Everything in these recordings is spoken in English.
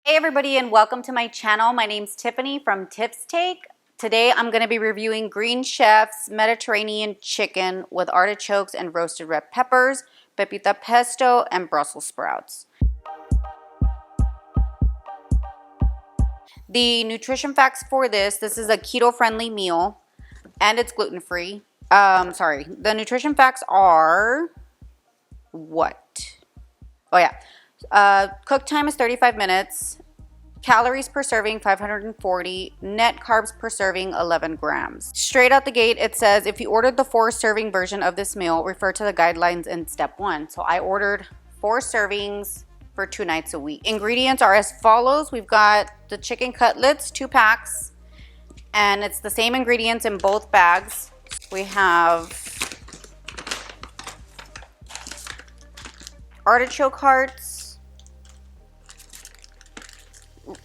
Hey everybody and welcome to my channel. My name's Tiffany from Tips Take. Today I'm going to be reviewing Green Chef's Mediterranean chicken with artichokes and roasted red peppers, pepita pesto, and Brussels sprouts. The nutrition facts for this is a keto-friendly meal and it's gluten-free. The nutrition facts are what? Oh yeah. Cook time is 35 minutes. Calories per serving 540, net carbs per serving 11 grams. Straight out the gate it says if you ordered the 4-serving version of this meal, refer to the guidelines in step 1. So I ordered 4 servings for 2 nights a week. Ingredients are as follows. We've got the chicken cutlets, 2 packs, and it's the same ingredients in both bags. We have artichoke hearts,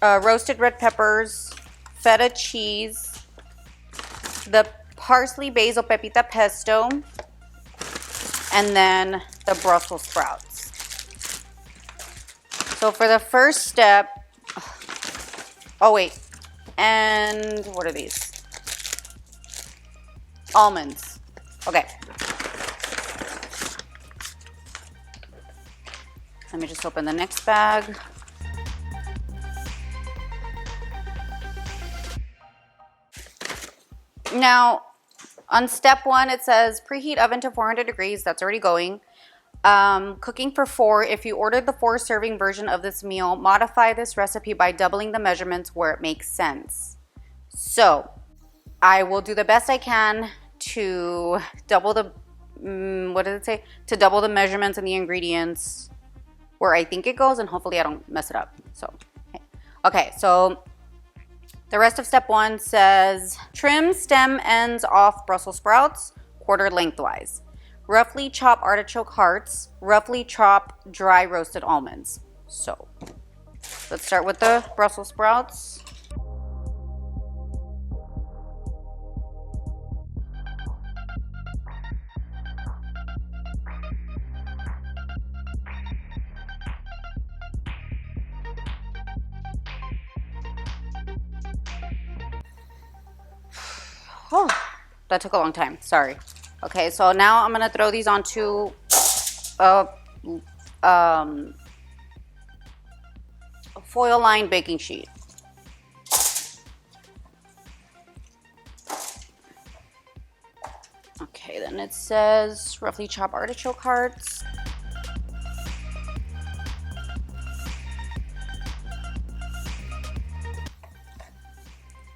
roasted red peppers, feta cheese, the parsley basil pepita pesto, and then the Brussels sprouts. So for the first step, oh wait, and what are these? Almonds. Okay. Let me just open the next bag. Now, on step 1, it says preheat oven to 400 degrees. That's already going. Cooking for 4. If you ordered the 4-serving version of this meal, modify this recipe by doubling the measurements where it makes sense. So, I will do the best I can to double the, what does it say? To double the measurements and the ingredients where I think it goes, and hopefully I don't mess it up. So, okay, so the rest of step 1 says trim stem ends off Brussels sprouts, quarter lengthwise. Roughly chop artichoke hearts, roughly chop dry roasted almonds. So let's start with the Brussels sprouts. Oh, that took a long time. Sorry. Okay, so now I'm gonna throw these onto a foil-lined baking sheet. Okay, then it says roughly chop artichoke hearts.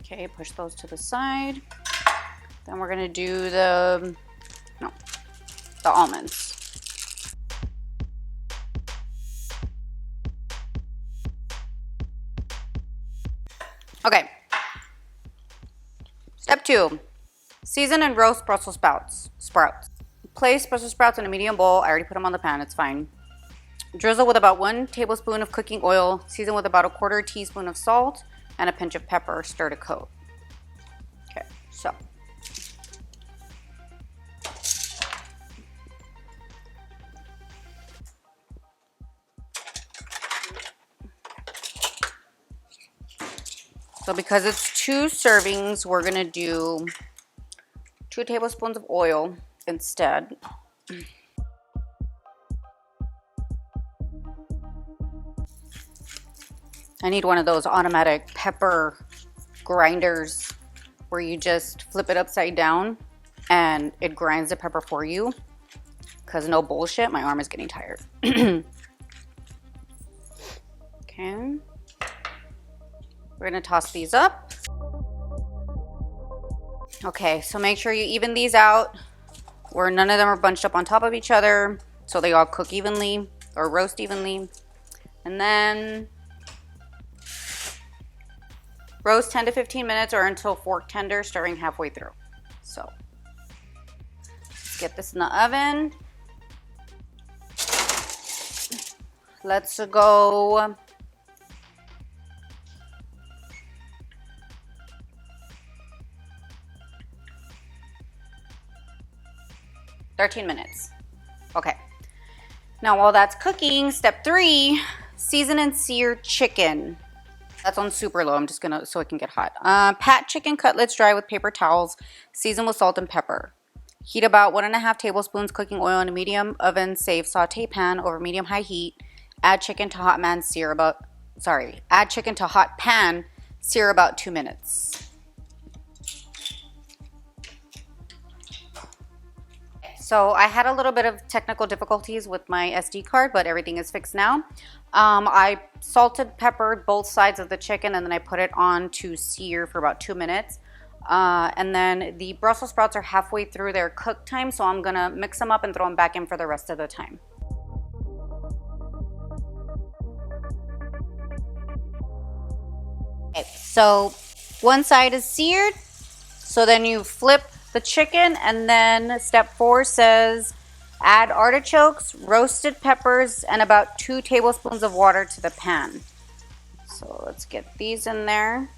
Okay, push those to the side. Then we're gonna do the almonds. Okay. Step 2, season and roast Brussels sprouts. Place Brussels sprouts in a medium bowl. I already put them on the pan, it's fine. Drizzle with about 1 tablespoon of cooking oil, season with about a 1/4 teaspoon of salt, and a pinch of pepper, stir to coat. Okay, so. So because it's 2 servings, we're gonna do 2 tablespoons of oil instead. I need one of those automatic pepper grinders where you just flip it upside down and it grinds the pepper for you. Because no bullshit, my arm is getting tired. Okay. We're gonna toss these up. Okay, so make sure you even these out where none of them are bunched up on top of each other so they all cook evenly or roast evenly. And then roast 10 to 15 minutes or until fork tender, stirring halfway through. So let's get this in the oven. Let's go 13 minutes. Okay. Now while that's cooking, step 3, season and sear chicken. That's on super low. I'm just gonna, so it can get hot. Pat chicken cutlets dry with paper towels. Season with salt and pepper. Heat about 1.5 tablespoons cooking oil in a medium oven safe saute pan over medium-high heat. Add chicken to hot pan, sear about, add chicken to hot pan, sear about 2 minutes. So I had a little bit of technical difficulties with my SD card, but everything is fixed now. I salted, peppered both sides of the chicken, and then I put it on to sear for about 2 minutes. And then the Brussels sprouts are halfway through their cook time, so I'm gonna mix them up and throw them back in for the rest of the time. Okay, so one side is seared, so then you flip the chicken, and then step 4 says add artichokes, roasted peppers, and about 2 tablespoons of water to the pan. So let's get these in there.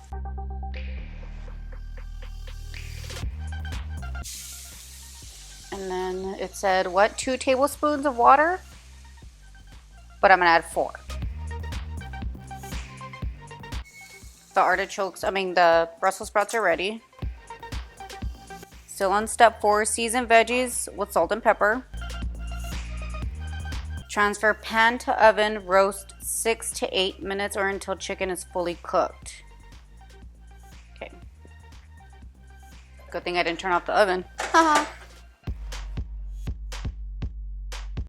And then it said, what, 2 tablespoons of water? But I'm gonna add 4. The Brussels sprouts are ready. Still on step 4, season veggies with salt and pepper. Transfer pan to oven, roast 6 to 8 minutes or until chicken is fully cooked. Okay. Good thing I didn't turn off the oven.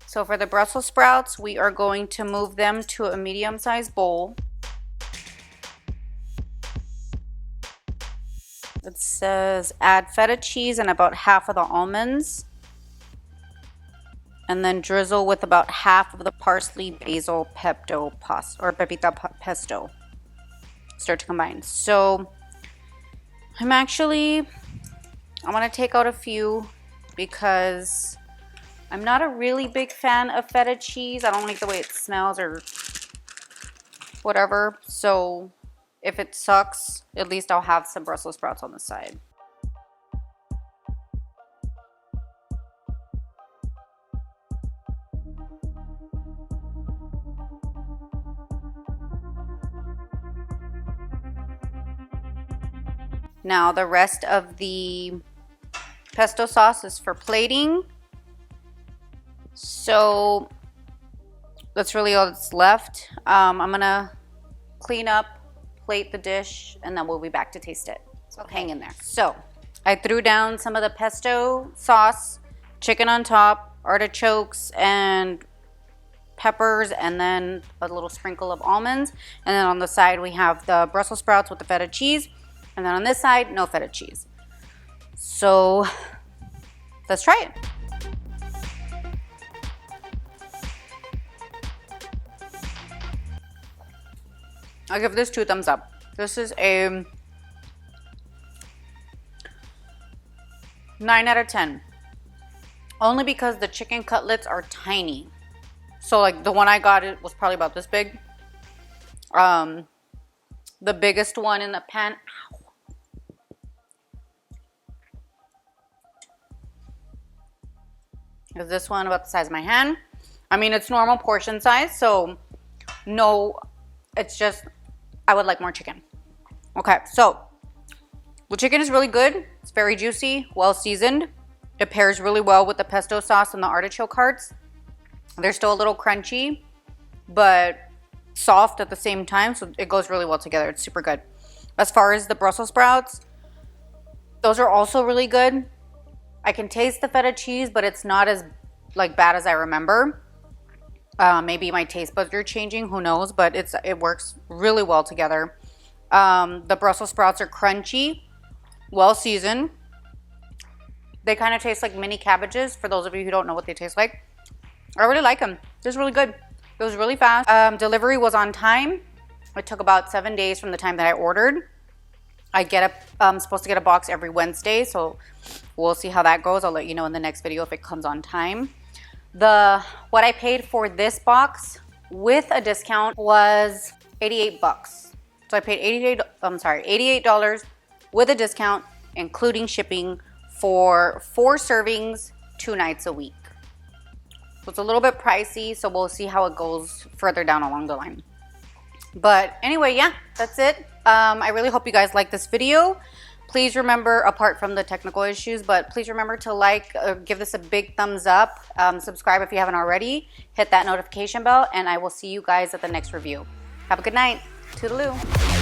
So for the Brussels sprouts, we are going to move them to a medium-sized bowl. It says add feta cheese and about half of the almonds. And then drizzle with about half of the parsley, basil, pepito pasta, or pepita pesto. Start to combine. So I'm gonna take out a few because I'm not a really big fan of feta cheese. I don't like the way it smells or whatever. So if it sucks, at least I'll have some Brussels sprouts on the side. Now the rest of the pesto sauce is for plating. So that's really all that's left. I'm gonna clean up, plate the dish, and then we'll be back to taste it. So hang in there. So I threw down some of the pesto sauce, chicken on top, artichokes and peppers, and then a little sprinkle of almonds. And then on the side we have the Brussels sprouts with the feta cheese. And then on this side, no feta cheese. So let's try it. I'll give this 2 thumbs up. This is a 9 out of 10. Only because the chicken cutlets are tiny. So like the one I got, it was probably about this big. The biggest one in the pan, is this one, about the size of my hand. I mean, it's normal portion size, so no, it's just, I would like more chicken. Okay, so the chicken is really good. It's very juicy, well seasoned. It pairs really well with the pesto sauce and the artichoke hearts. They're still a little crunchy, but soft at the same time, so it goes really well together. It's super good. As far as the Brussels sprouts, those are also really good. I can taste the feta cheese, but it's not as like bad as I remember. Maybe my taste buds are changing, who knows, but it works really well together. The Brussels sprouts are crunchy, well seasoned. They kind of taste like mini cabbages, for those of you who don't know what they taste like. I really like them. This is really good. It was really fast. Delivery was on time. It took about 7 days from the time that I ordered. I'm supposed to get a box every Wednesday, so we'll see how that goes. I'll let you know in the next video if it comes on time. What I paid for this box with a discount was $88. So I paid $88 with a discount, including shipping, for 4 servings, 2 nights a week. So it's a little bit pricey, so we'll see how it goes further down along the line. But anyway, yeah, that's it. I really hope you guys like this video. Please remember, apart from the technical issues, but please remember to like, give this a big thumbs up, subscribe if you haven't already, hit that notification bell, and I will see you guys at the next review. Have a good night. Toodaloo.